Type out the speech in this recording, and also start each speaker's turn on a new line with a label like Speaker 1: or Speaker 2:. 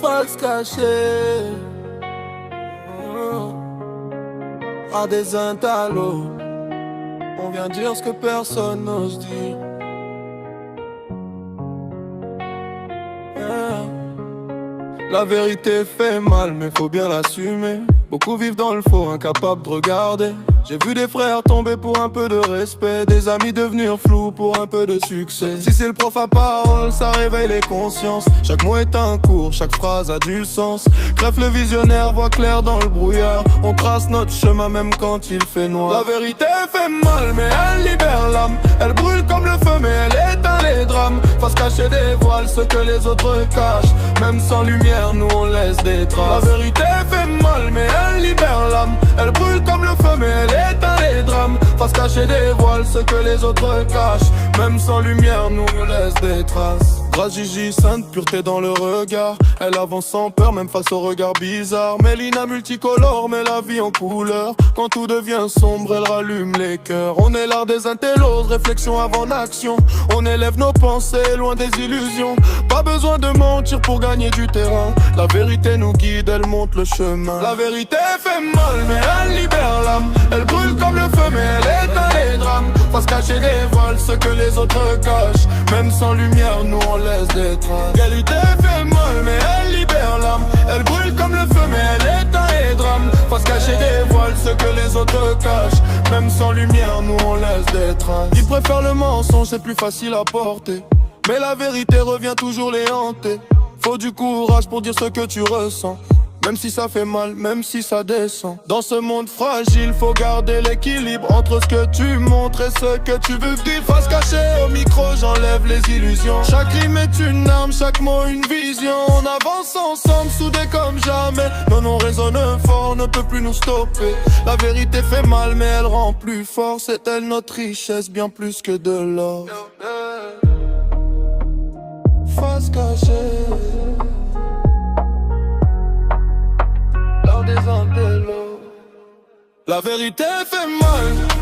Speaker 1: fax cachés à des intalos. On vient dire ce que personne n'ose dire. La vérité fait mal, mais faut bien l'assumer. Beaucoup vivent dans le faux, incapables de regarder. J'ai vu des frères tomber pour un peu de respect, des amis devenir flous pour un peu de succès. Si c'est le prof à parole, ça réveille les consciences. Chaque mot est un cours, chaque phrase a du sens. Crève le visionnaire, voit clair dans le brouillard. On trace notre chemin même quand il fait noir. La vérité fait mal, mais elle libère l'âme. Elle brûle comme le feu, mais elle éteint les drames. Face cachée dévoile ce que les autres cachent. Même sans lumière, nous on laisse des traces. La vérité fait mal, mais elle libère l'âme. Elle brûle comme le feu, mais elle éteint les drames. Face cachée dévoile ce que les autres cachent. Même sans lumière, nous on laisse des traces. Grâce Gigi, sainte pureté dans le regard. Elle avance sans peur, même face au regard bizarre. Mélina multicolore, met la vie en couleur. Quand tout devient sombre, elle rallume les cœurs. On est l'art des intellos, réflexion avant action. On élève nos pensées, loin des illusions. Pas besoin de mentir pour gagner du terrain. La vérité nous guide, elle montre le chemin. La vérité fait mal, mais elle libère l'âme. Elle brûle comme le feu, mais elle éteint les drames. Face cachée dévoile ce que les autres cachent. Même sans lumière, nous on laisse des traces. L'égalité fait mal, mais elle libère l'âme. Elle brûle comme le feu, mais elle éteint les drames. Face cachée dévoile ce que les autres cachent. Même sans lumière, nous on laisse des traces. Ils préfèrent le mensonge, c'est plus facile à porter. Mais la vérité revient toujours les hanter. Faut du courage pour dire ce que tu ressens. Même si ça fait mal, même si ça descend. Dans ce monde fragile, faut garder l'équilibre entre ce que tu montres et ce que tu veux vivre. Face cachée au micro, j'enlève les illusions. Chaque rime est une arme, chaque mot une vision. On avance ensemble, soudés comme jamais. Nos noms résonnent fort, ne peut plus nous stopper. La vérité fait mal, mais elle rend plus fort. C'est elle notre richesse, bien plus que de l'or. Face cachée, l'art des intellos. La vérité fait mal.